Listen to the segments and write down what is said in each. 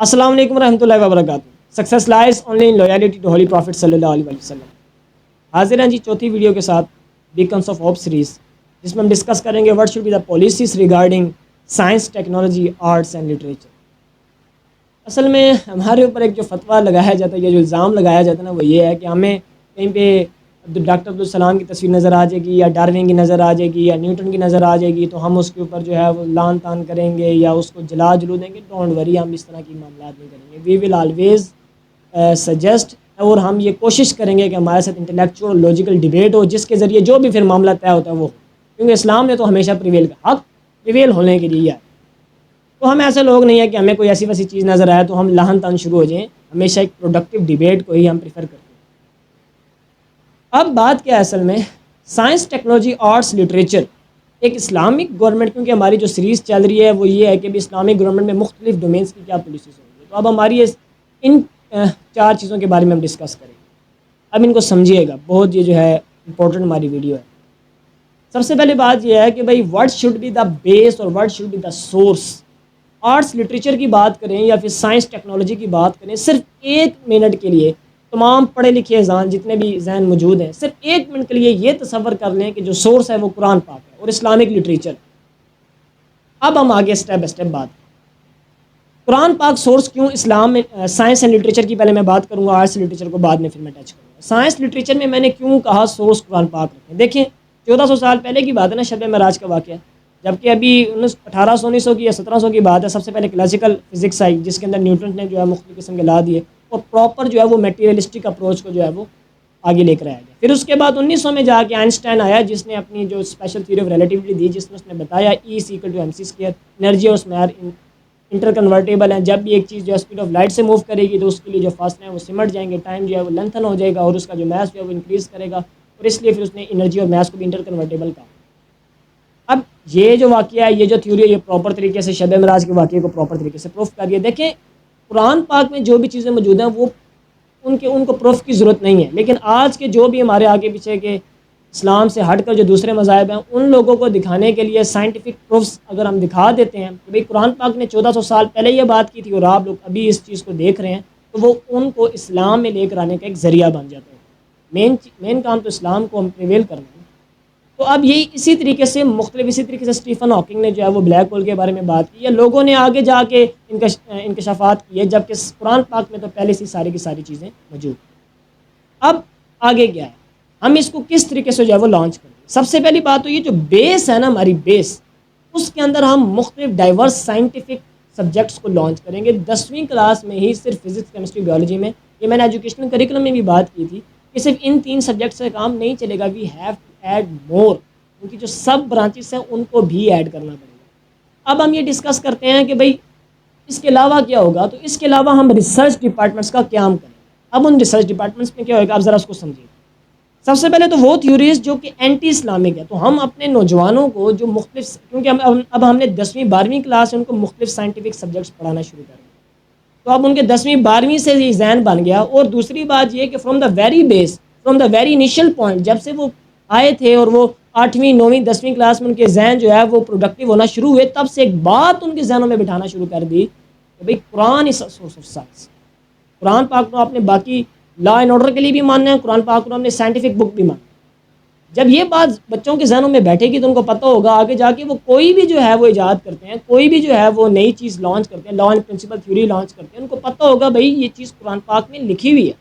السلام علیکم ورحمۃ اللہ وبرکاتہ. Success lies only in loyalty to holy prophet صلی اللہ علیہ وسلم. حاضر ہیں جی چوتھی ویڈیو کے ساتھ بیکنس آف ہوپ سیریز، جس میں ہم ڈسکس کریں گے what should be the policies regarding science, technology, arts and literature. اصل میں ہمارے اوپر ایک جو فتویٰ لگایا جاتا ہے یا جو الزام لگایا جاتا ہے نا، وہ یہ ہے کہ ہمیں کہیں پہ ڈاکٹر عبدالسلام کی تصویر نظر آ جائے گی یا ڈاروین کی نظر آ جائے گی یا نیوٹن کی نظر آ جائے گی تو ہم اس کے اوپر جو ہے وہ لان تان کریں گے یا اس کو جلا جلو دیں گے. ڈونٹ وری، ہم اس طرح کی معاملات نہیں کریں گے. وی ول آلویز سجیسٹ، اور ہم یہ کوشش کریں گے کہ ہمارے ساتھ انٹلیکچوئل لاجیکل ڈبیٹ ہو، جس کے ذریعے جو بھی پھر معاملہ طے ہوتا ہے وہ ہو، کیونکہ اسلام نے تو ہمیشہ پریویل کا حق پریویل ہونے کے لیے ہے. تو ہم ایسے لوگ نہیں ہیں کہ ہمیں کوئی ایسی ویسی چیز نظر آئے تو ہم لہن تان شروع ہو جائیں. ہمیشہ ایک پروڈکٹیو ڈبیٹ کو ہی ہم پریفر کرتے ہیں. اب بات کیا ہے اصل میں، سائنس، ٹیکنالوجی، آرٹس، لٹریچر. ایک اسلامک گورنمنٹ، کیونکہ ہماری جو سیریز چل رہی ہے وہ یہ ہے کہ بھی اسلامک گورنمنٹ میں مختلف ڈومینس کی کیا پالیسیز ہوں گی. تو اب ہماری ان چار چیزوں کے بارے میں ہم ڈسکس کریں گے. اب ان کو سمجھیے گا، بہت یہ جو ہے امپورٹنٹ ہماری ویڈیو ہے. سب سے پہلے بات یہ ہے کہ بھائی what should be the base اور what should be the source. Arts literature کی بات کریں یا پھر سائنس ٹیکنالوجی کی بات کریں، صرف 1 منٹ کے لیے تمام پڑھے لکھے ذہن جتنے بھی ذہن موجود ہیں، صرف 1 منٹ کے لیے یہ تصور کر لیں کہ جو سورس ہے وہ قرآن پاک ہے اور اسلامک لٹریچر. اب ہم آگے اسٹیپ بائی اسٹیپ بات کریں. قرآن پاک سورس کیوں اسلام میں؟ سائنس اینڈ لٹریچر کی پہلے میں بات کروں گا، آرٹس لٹریچر کو بعد میں پھر میں ٹچ کروں گا. سائنس لٹریچر میں نے کیوں کہا سورس قرآن پاک رکھیں؟ دیکھیں 1400 سال پہلے کی بات ہے نا، شب معراج کا واقعہ، جبکہ ابھی 1800 کی یا 1700 کی بات ہے. سب سے پہلے کلاسیکل فزکس آئی، جس کے اندر نیوٹن نے جو ہے مختلف قسم کے لا دیے اور پراپر جو ہے وہ میٹیریلسٹک اپروچ کو جو ہے وہ آگے لے کر آیا گیا. پھر اس کے بعد 1900 میں جا کے آئنسٹائن آیا، جس نے اپنی جو اسپیشل تھیوری آف ریلیٹیوٹی دی، جس میں اس نے بتایا E=mc²، انرجی اور اسمیئر انٹر کنورٹیبل ہیں. جب بھی ایک چیز جو ہے اسپیڈ آف لائٹ سے موو کرے گی تو اس کے لیے جو فاصلے ہیں وہ سمٹ جائیں گے، ٹائم جو ہے وہ لینتھن ہو جائے گا اور اس کا جو میس جو ہے وہ انکریز کرے گا، اور اس لیے پھر اس نے انرجی اور میس کو بھی انٹر کنورٹیبل کہا. اب یہ جو واقعہ ہے، یہ جو تھیوری ہے، یہ پراپر طریقے سے شب معراج کے واقعے کو پراپر طریقے سے پروف کر دیا. دیکھیں قرآن پاک میں جو بھی چیزیں موجود ہیں وہ ان کو پروف کی ضرورت نہیں ہے. لیکن آج کے جو بھی ہمارے آگے پیچھے کے اسلام سے ہٹ کر جو دوسرے مذاہب ہیں، ان لوگوں کو دکھانے کے لیے سائنٹیفک پروفس اگر ہم دکھا دیتے ہیں کہ بھئی قرآن پاک نے 1400 سال پہلے یہ بات کی تھی اور آپ لوگ ابھی اس چیز کو دیکھ رہے ہیں، تو وہ ان کو اسلام میں لے کر آنے کا ایک ذریعہ بن جاتا ہے. مین کام تو اسلام کو ہم پریویل کرنا ہے. تو اب یہی اسی طریقے سے اسٹیفن ہاکنگ نے جو ہے وہ بلیک ہول کے بارے میں بات کی، یا لوگوں نے آگے جا کے انکشافات کیے، جبکہ قرآن پاک میں تو پہلے سے ساری کی ساری چیزیں موجود. اب آگے کیا ہے، ہم اس کو کس طریقے سے جو ہے وہ لانچ کریں گے. سب سے پہلی بات تو یہ جو بیس ہے نا ہماری بیس، اس کے اندر ہم مختلف ڈائیورس سائنٹیفک سبجیکٹس کو لانچ کریں گے. 10ویں کلاس میں ہی صرف فزکس، کیمسٹری، بیولوجی میں، یہ میں نے ایجوکیشنل کریکولم میں بھی بات کی تھی کہ صرف ان 3 سبجیکٹ سے کام نہیں چلے گا. We have to add more, کیونکہ جو سب برانچز ہیں ان کو بھی ایڈ کرنا پڑے گا. اب ہم یہ ڈسکس کرتے ہیں کہ بھئی اس کے علاوہ کیا ہوگا. تو اس کے علاوہ ہم ریسرچ ڈپارٹمنٹس کا قیام کریں. اب ان ریسرچ ڈپارٹمنٹس میں کیا ہوگا، آپ ذرا اس کو سمجھیے. سب سے پہلے تو وہ تھیوریز جو کہ اینٹی اسلامک ہے، تو ہم اپنے نوجوانوں کو جو مختلف، کیونکہ اب ہم نے 10ویں 12ویں کلاس سے ان کو مختلف سائنٹیفک سبجیکٹس پڑھانا شروع کر دیا، تو اب ان کے 10ویں 12ویں سے یہ ذہن بن گیا. اور دوسری بات یہ کہ from the very base, from the very initial point, جب سے وہ آئے تھے اور وہ 8ویں 9ویں 10ویں کلاس میں ان کے ذہن جو ہے وہ پروڈکٹیو ہونا شروع ہوئے، تب سے ایک بات ان کے ذہنوں میں بٹھانا شروع کر دی کہ بھئی قرآن از اے سورس آف سائنس. قرآن پاک کو آپ نے باقی لا اینڈ آرڈر کے لیے بھی ماننا ہے، قرآن پاک کو ہم نے سائنٹیفک بک بھی ماننا ہے. جب یہ بات بچوں کے ذہنوں میں بیٹھے گی تو ان کو پتہ ہوگا آگے جا کے وہ کوئی بھی جو ہے وہ ایجاد کرتے ہیں، کوئی بھی جو ہے وہ نئی چیز لانچ کرتے ہیں، law and principle theory launch کرتے ہیں، ان کو پتہ ہوگا بھئی یہ چیز قرآن پاک میں لکھی ہوئی ہے،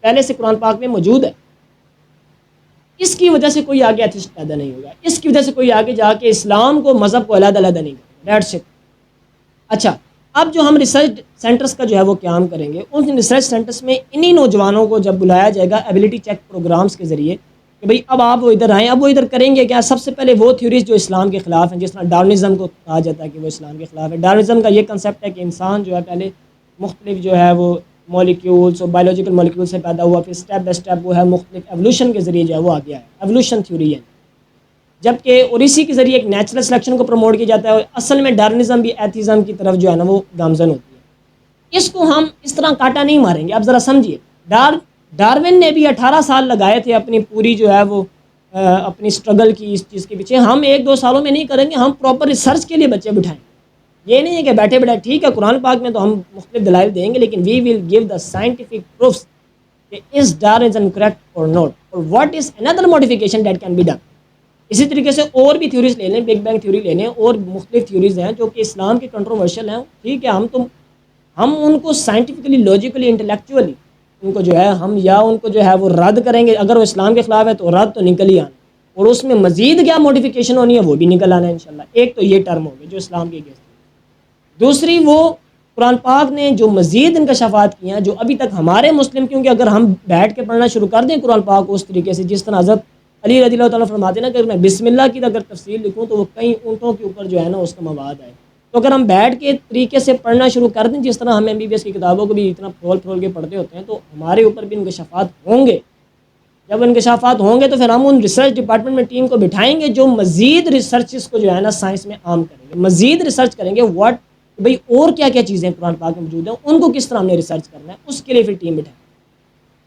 پہلے سے قرآن پاک میں موجود ہے. اس کی وجہ سے کوئی آگے ایتھسٹ پیدا نہیں ہوگا، اس کی وجہ سے کوئی آگے جا کے اسلام کو، مذہب کو علیحدہ علیحدہ نہیں کرے. That's it. اچھا، اب جو ہم ریسرچ سینٹرز کا جو ہے وہ قیام کریں گے، ان ریسرچ سینٹرز میں انہی نوجوانوں کو جب بلایا جائے گا ایبلٹی چیک پروگرامز کے ذریعے کہ بھئی اب آپ وہ ادھر آئیں. اب وہ ادھر کریں گے کیا؟ سب سے پہلے وہ تھیوریز جو اسلام کے خلاف ہیں، جس طرح ڈارونزم کو کہا جاتا ہے کہ وہ اسلام کے خلاف ہے. ڈارونزم کا یہ کنسیپٹ ہے کہ انسان جو ہے پہلے مختلف جو ہے وہ مالیکیولس اور بایولوجیکل مالیکیول سے پیدا ہوا، پھر اسٹیپ بائی اسٹیپ وہ ہے مختلف ایوولوشن کے ذریعے جو ہے وہ آ گیا ہے، ایوولوشن تھیوری ہے. جبکہ اور اسی کے ذریعے ایک نیچرل سلیکشن کو پروموٹ کیا جاتا ہے. اور اصل میں ڈارونزم بھی ایتھیزم کی طرف جو ہے نا وہ گامزن ہوتی ہے. اس کو ہم اس طرح کاٹا نہیں ماریں گے. اب ذرا سمجھیے، ڈارون نے بھی 18 سال لگائے تھے اپنی پوری جو ہے وہ اپنی اسٹرگل کی اس چیز کے پیچھے. ہم 1-2 سالوں میں نہیں کریں گے، ہم پراپر ریسرچ کے لیے بچے بٹھائیں. یہ نہیں ہے کہ بیٹھے بیٹھے ٹھیک ہے قرآن پاک میں تو ہم مختلف دلائل دیں گے لیکن we will give the scientific proofs کہ is Darwinism correct or not or what is under modification that can be done. اسی طریقے سے اور بھی تھیوریز لے لیں، بگ بینگ تھیوری لے لیں اور مختلف تھیوریز ہیں جو کہ اسلام کی کنٹروورشل ہیں. ٹھیک ہے ہم ان کو سائنٹیفکلی لاجیکلی انٹلیکچولی ان کو جو ہے ہم یا ان کو جو ہے وہ رد کریں گے. اگر وہ اسلام کے خلاف ہے تو رد تو نکل ہی آنا اور اس میں مزید کیا موڈیفیکیشن ہونی ہے وہ بھی نکل آنا ہے انشاءاللہ. ایک تو یہ ٹرم ہوگی جو اسلام کی اگینسٹ. دوسری وہ قرآن پاک نے جو مزید انکشافات کیے ہیں جو ابھی تک ہمارے مسلم، کیونکہ اگر ہم بیٹھ کے پڑھنا شروع کر دیں قرآن پاک کو اس طریقے سے جس طرح حضرت علی رضی اللہ تعالیٰ فرماتے ہیں نا کہ میں بسم اللہ کی اگر تفصیل لکھوں تو وہ کئی اونٹوں کے اوپر جو ہے نا اس کا مواد ہے. تو اگر ہم بیٹھ کے طریقے سے پڑھنا شروع کر دیں جس طرح ہم MBBS کی کتابوں کو بھی اتنا پھول کے پڑھتے ہوتے ہیں تو ہمارے اوپر بھی انکشافات ہوں گے. جب انکشافات ہوں گے تو پھر ہم ان ریسرچ ڈپارٹمنٹ میں ٹیم کو بٹھائیں گے جو مزید ریسرچز کو جو ہے نا سائنس میں عام کریں گے، مزید ریسرچ کریں گے واٹ بھئی اور کیا کیا چیزیں قرآن پاک میں موجود ہیں ان کو کس طرح ہم نے ریسرچ کرنا ہے، اس کے لیے پھر ٹیم بٹھائیں.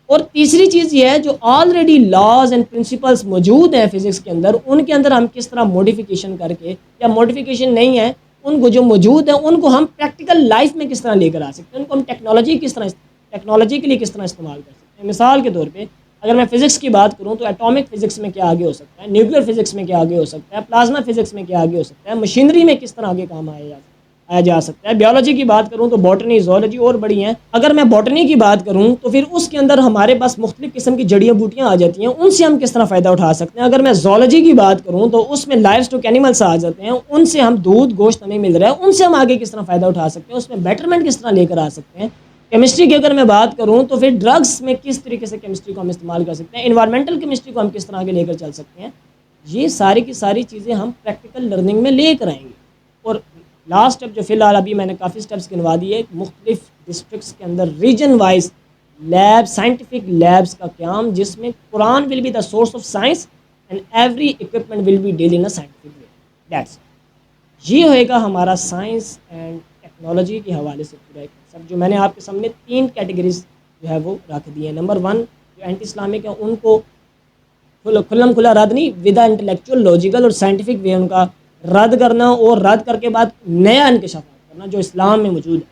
اور تیسری چیز یہ ہے جو آلریڈی لاز اینڈ پرنسپلس موجود ہیں فزکس کے اندر ان کے اندر ہم کس طرح موڈیفیکیشن کر کے یا موڈیفیکیشن نہیں ہے ان کو جو موجود ہیں ان کو ہم پریکٹیکل لائف میں کس طرح لے کر آ سکتے ہیں، ان کو ہم ٹیکنالوجی کے لیے کس طرح استعمال کر سکتے ہیں. مثال کے طور پہ اگر میں فزکس کی بات کروں تو ایٹامک فزکس میں کیا آگے ہو سکتا ہے، نیوکلیر فزکس میں کیا آگے ہو سکتا ہے، پلازما فزکس میں کیا آگے ہو سکتا ہے، مشینری میں کس طرح آگے کام آیا جا سکتا ہے. بیولوجی کی بات کروں تو باٹنی، زولوجی اور بڑی ہیں. اگر میں باٹنی کی بات کروں تو پھر اس کے اندر ہمارے پاس مختلف قسم کی جڑیاں بوٹیاں آ جاتی ہیں، ان سے ہم کس طرح فائدہ اٹھا سکتے ہیں. اگر میں زولوجی کی بات کروں تو اس میں لائف اسٹاک اینیملس آ جاتے ہیں، ان سے ہم دودھ گوشت ہمیں مل رہا ہے، ان سے ہم آگے کس طرح فائدہ اٹھا سکتے ہیں، اس میں بیٹرمنٹ کس طرح لے کر آ سکتے ہیں. کیمسٹری کی اگر میں بات کروں تو پھر ڈرگس میں کس طریقے سے کیمسٹری کو ہم استعمال کر سکتے ہیں، انوائرمنٹل کیمسٹری کو ہم کس طرح آگے لے کر چل سکتے ہیں. یہ ساری کی ساری چیزیں ہم پریکٹیکل لرننگ میں لے کر آئیں گے. اور لاسٹ اسٹیپ جو فی الحال ابھی میں نے کافی اسٹیپس گنوا دیے، مختلف ڈسٹرکٹس کے اندر region wise lab, scientific labs کا قیام جس میں Quran will be the source of science and every equipment will be deal in a scientific way. That's یہ ہوئے گا ہمارا سائنس اینڈ ٹیکنالوجی کے حوالے سے پورا ایک کنسیپٹ جو میں نے آپ کے سامنے 3 کیٹیگریز جو ہے وہ رکھ دی ہیں. نمبر 1 جو اینٹی اسلامک ہیں ان کو کھلم کھلا رد نہیں، ود انٹلیکچوئل لاجیکل اور سائنٹیفک وے ان کا رد کرنا اور رد کر کے بعد نیا انکشافات کرنا جو اسلام میں موجود ہے.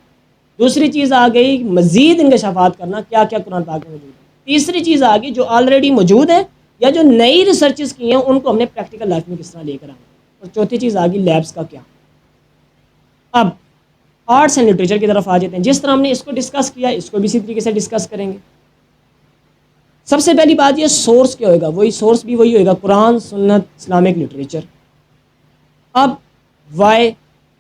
دوسری چیز آ گئی مزید انکشافات کرنا کیا کیا قرآن پاک میں موجود ہے. تیسری چیز آ گئی جو آلریڈی موجود ہے یا جو نئی ریسرچز کی ہیں ان کو ہم نے پریکٹیکل لائف میں کس طرح لے کر آنا. اور چوتھی چیز آ گئی لیبس کا کیا. اب آرٹس اینڈ لٹریچر کی طرف آ جاتے ہیں. جس طرح ہم نے اس کو ڈسکس کیا اس کو بھی اسی طریقے سے ڈسکس کریں گے. سب سے پہلی بات یہ سورس کیا ہوگا، وہی سورس بھی وہی ہوگا قرآن، سنت، اسلامک لٹریچر. اب وائی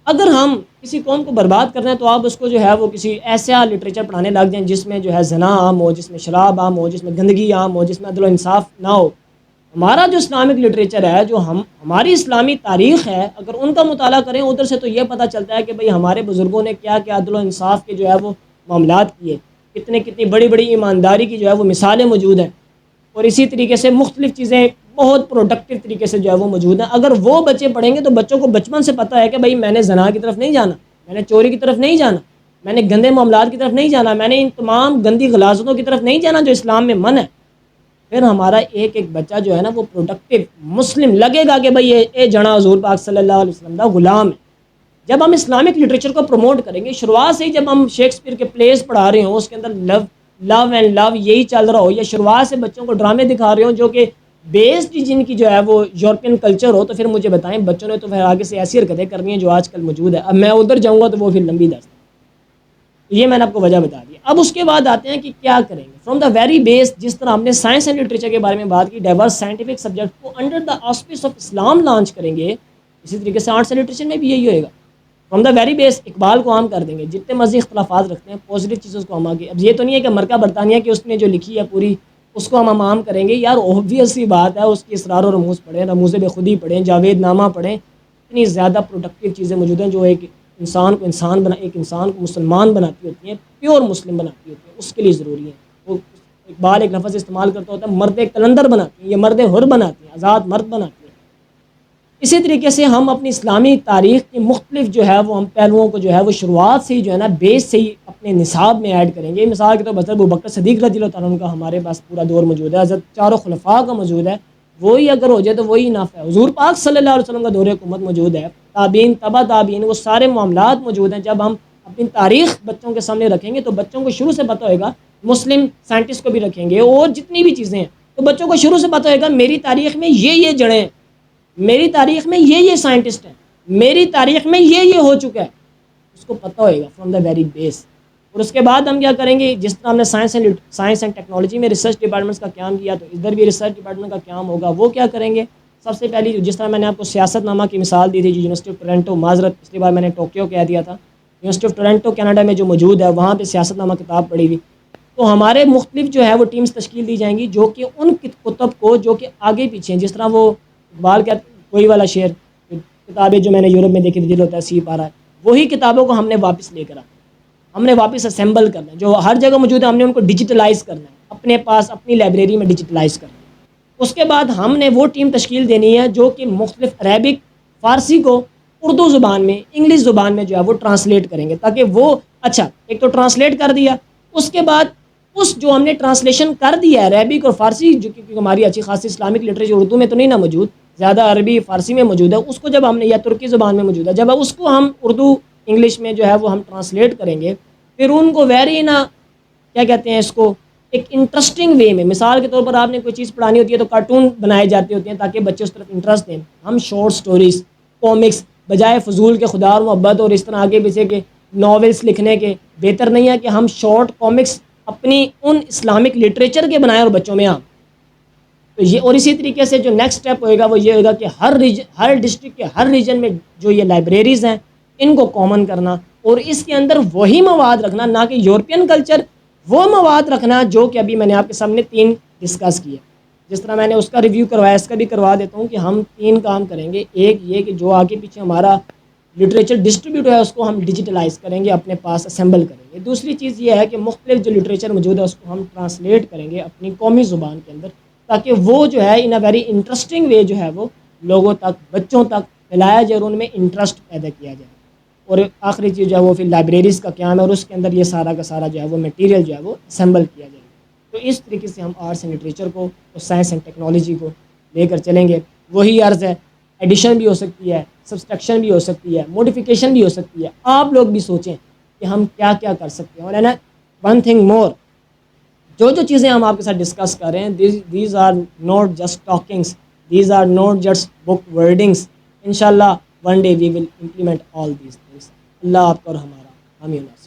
اگر ہم کسی قوم کو برباد کرنا ہے تو آپ اس کو جو ہے وہ کسی ایسا لٹریچر پڑھانے لگ جائیں جس میں جو ہے زنا عام ہو، جس میں شراب عام ہو، جس میں گندگی عام ہو، جس میں عدل و انصاف نہ ہو. ہمارا جو اسلامک لٹریچر ہے جو ہماری اسلامی تاریخ ہے اگر ان کا مطالعہ کریں ادھر سے تو یہ پتہ چلتا ہے کہ بھئی ہمارے بزرگوں نے کیا کیا عدل و انصاف کے جو ہے وہ معاملات کیے، کتنی بڑی بڑی ایمانداری کی جو ہے وہ مثالیں موجود ہیں. اور اسی طریقے سے مختلف چیزیں بہت پروڈکٹیو طریقے سے جو ہے وہ موجود ہیں. اگر وہ بچے پڑھیں گے تو بچوں کو بچپن سے پتہ ہے کہ بھئی میں نے زنا کی طرف نہیں جانا، میں نے چوری کی طرف نہیں جانا، میں نے گندے معاملات کی طرف نہیں جانا، میں نے ان تمام گندی غلاظتوں کی طرف نہیں جانا جو اسلام میں من ہے. پھر ہمارا ایک بچہ جو ہے نا وہ پروڈکٹیو مسلم لگے گا کہ بھئی یہ جنا حضور پاک صلی اللہ علیہ وسلم دا غلام ہے. جب ہم اسلامک لٹریچر کو پروموٹ کریں گے شروعات سے ہی جب ہم شیکسپیئر کے پلیز پڑھا رہے ہوں اس کے اندر لو اینڈ لو یہی چل رہا ہو، یا شروعات سے بچوں کو ڈرامے دکھا رہے ہوں جو کہ بیسڈ جن کی جو ہے وہ یورپین کلچر ہو، تو پھر مجھے بتائیں بچوں نے تو پھر آگے سے ایسی حرکتیں کرنی ہیں جو آج کل موجود ہے. اب میں ادھر جاؤں گا تو وہ پھر لمبی داستان. یہ میں نے آپ کو وجہ بتا دی. اب اس کے بعد آتے ہیں کہ کیا کریں گے فرام دا ویری بیس. جس طرح ہم نے سائنس اینڈ لٹریچر کے بارے میں بات کی، ڈائیورس سائنٹیفک سبجیکٹ کو under the آسپس of Islam launch کریں گے، اسی طریقے سے آرٹس اینڈ لٹریچر میں بھی یہی ہوئے گا. فرام دا ویری بیس اقبال کو عام کر دیں گے، جتنے مرضی اختلافات رکھتے ہیں پازیٹیو چیزوں کو ہم آگے. اب یہ تو نہیں ہے کہ مرکہ برطانیہ کی اس نے جو لکھی ہے پوری اس کو ہم عام کریں گے. یار اوبویس سی بات ہے اس کی اسرار و رموز پڑھیں، رموز بے خودی پڑھیں، جاوید نامہ پڑھیں. اتنی زیادہ پروڈکٹیو چیزیں موجود ہیں جو ایک انسان کو مسلمان بناتی ہوتی ہیں، پیور مسلم بناتی ہوتی ہیں، اس کے لیے ضروری ہیں. وہ اقبال ایک لفظ استعمال کرتا ہوتا ہے مرد کلندر بناتی ہیں، یہ مرد حر بناتی ہیں، آزاد مرد بناتی ہیں. اسی طریقے سے ہم اپنی اسلامی تاریخ کی مختلف جو ہے وہ ہم پہلوؤں کو جو ہے وہ شروعات سے ہی جو ہے نا بیس سے ہی اپنے نصاب میں ایڈ کریں گے. مثال کے طور پر حضرت ابوبکر صدیق رضی اللہ تعالیٰ عنہ کا ہمارے پاس پورا دور موجود ہے، حضرت چاروں خلفاء کا موجود ہے. وہی اگر ہو جائے تو وہی نافع ہے. حضور پاک صلی اللہ علیہ وسلم کا دور حکومت موجود ہے, تابعین تبا تابعین, وہ سارے معاملات موجود ہیں. جب ہم اپنی تاریخ بچوں کے سامنے رکھیں گے تو بچوں کو شروع سے پتہ ہوئے گا, مسلم سائنٹسٹ کو بھی رکھیں گے اور جتنی بھی چیزیں ہیں تو بچوں کو شروع سے پتہ ہوئے گا میری تاریخ میں یہ جڑیں ہیں, میری تاریخ میں یہ سائنٹسٹ ہیں, میری تاریخ میں یہ ہو چکا ہے. اس کو پتہ ہوئے گا فرام دا ویری بیس. اور اس کے بعد ہم کیا کریں گے, جس طرح ہم نے سائنس اینڈ ٹیکنالوجی میں ریسرچ ڈپارٹمنٹس کا قیام کیا تو ادھر بھی ریسرچ ڈپارٹمنٹ کا قیام ہوگا. وہ کیا کریں گے, سب سے پہلی جس طرح میں نے آپ کو سیاست نامہ کی مثال دی تھی, جو یونیورسٹی آف ٹورنٹو, معذرت پچھلی بار میں نے ٹوکیو کہہ دیا تھا, یونیورسٹی آف ٹورنٹو کینیڈا میں جو موجود ہے وہاں پہ سیاست نامہ کتاب پڑھی ہوئی. تو ہمارے مختلف جو ہے وہ ٹیمز تشکیل دی جائیں گی جو کہ ان کتب کو جو کہ آگے پیچھے ہیں, جس طرح وہ اقبال کا کوئی والا شعر, کتابیں جو میں نے یورپ میں دیکھی تھی دل ہوتا ہے سی پا رہا ہے, وہی کتابوں کو ہم نے واپس لے کر آنا, ہم نے واپس اسمبل کرنا ہے, جو ہر جگہ موجود ہے ہم نے ان کو ڈیجیٹلائز کرنا ہے, اپنے پاس اپنی لائبریری میں ڈیجیٹلائز کرنا ہے. اس کے بعد ہم نے وہ ٹیم تشکیل دینی ہے جو کہ مختلف عربک, فارسی کو اردو زبان میں, انگلش زبان میں جو ہے وہ ٹرانسلیٹ کریں گے, تاکہ وہ اچھا ایک تو ٹرانسلیٹ کر دیا, اس کے بعد اس جو ہم نے ٹرانسلیشن کر دیا ہے عربک اور فارسی, جو کہ ہماری اچھی خاصی اسلامک لٹریچر اردو میں تو نہیں نا موجود, زیادہ عربی فارسی میں موجود ہے, اس کو جب ہم نے, یا ترکی زبان میں موجود ہے, جب اس کو ہم اردو انگلش میں جو ہے وہ ہم ٹرانسلیٹ کریں گے, پھر ان کو ویری نا کیا کہتے ہیں اس کو, ایک انٹرسٹنگ وے میں, مثال کے طور پر آپ نے کوئی چیز پڑھانی ہوتی ہے تو کارٹون بنائے جاتے ہوتے ہیں تاکہ بچے اس طرف انٹرسٹ دیں. ہم شارٹ سٹوریز, کامکس, بجائے فضول کے خدا اور محبت اور اس طرح آگے پیچھے کے ناولس لکھنے کے, بہتر نہیں ہے کہ ہم شارٹ کامکس اپنی ان اسلامک لٹریچر کے بنائیں اور بچوں میں تو یہ. اور اسی طریقے سے جو نیکسٹ اسٹیپ ہوئے گا وہ یہ ہوگا کہ ہر ڈسٹرکٹ کے ہر ریجن میں جو یہ لائبریریز ہیں ان کو کامن کرنا, اور اس کے اندر وہی مواد رکھنا, نہ کہ یورپین کلچر, وہ مواد رکھنا جو کہ ابھی میں نے آپ کے سامنے 3 ڈسکس کیے. جس طرح میں نے اس کا ریویو کروایا, اس کا بھی کروا دیتا ہوں کہ ہم 3 کام کریں گے. ایک یہ کہ جو آگے پیچھے ہمارا لٹریچر ڈسٹریبیوٹ ہے اس کو ہم ڈیجیٹلائز کریں گے, اپنے پاس اسمبل کریں گے. دوسری چیز یہ ہے کہ مختلف جو لٹریچر موجود ہے اس کو ہم ٹرانسلیٹ کریں گے اپنی قومی زبان کے اندر, تاکہ وہ جو ہے ان اے ویری انٹرسٹنگ وے جو ہے وہ لوگوں تک, بچوں تک پھیلایا جائے اور ان میں انٹرسٹ پیدا کیا جائے. اور آخری چیز جو ہے وہ پھر لائبریریز کا قیام ہے, اور اس کے اندر یہ سارا کا سارا جو ہے وہ میٹیریل جو ہے وہ اسمبل کیا جائے. تو اس طریقے سے ہم آرٹس اینڈ لٹریچر کو اور سائنس اینڈ ٹیکنالوجی کو لے کر چلیں گے. وہی عرض ہے, ایڈیشن بھی ہو سکتی ہے, سبسٹرکشن بھی ہو سکتی ہے, موڈیفیکیشن بھی ہو سکتی ہے. آپ لوگ بھی سوچیں کہ ہم کیا کیا کر سکتے ہیں. اور ہے نا, ون تھنگ مور, جو چیزیں ہم آپ کے ساتھ ڈسکس کر رہے ہیں, these are not just talkings, these are not just book wordings. انشاءاللہ one day we will implement all these things. اللہ آپ کا اور ہمارا حامی و ناصر.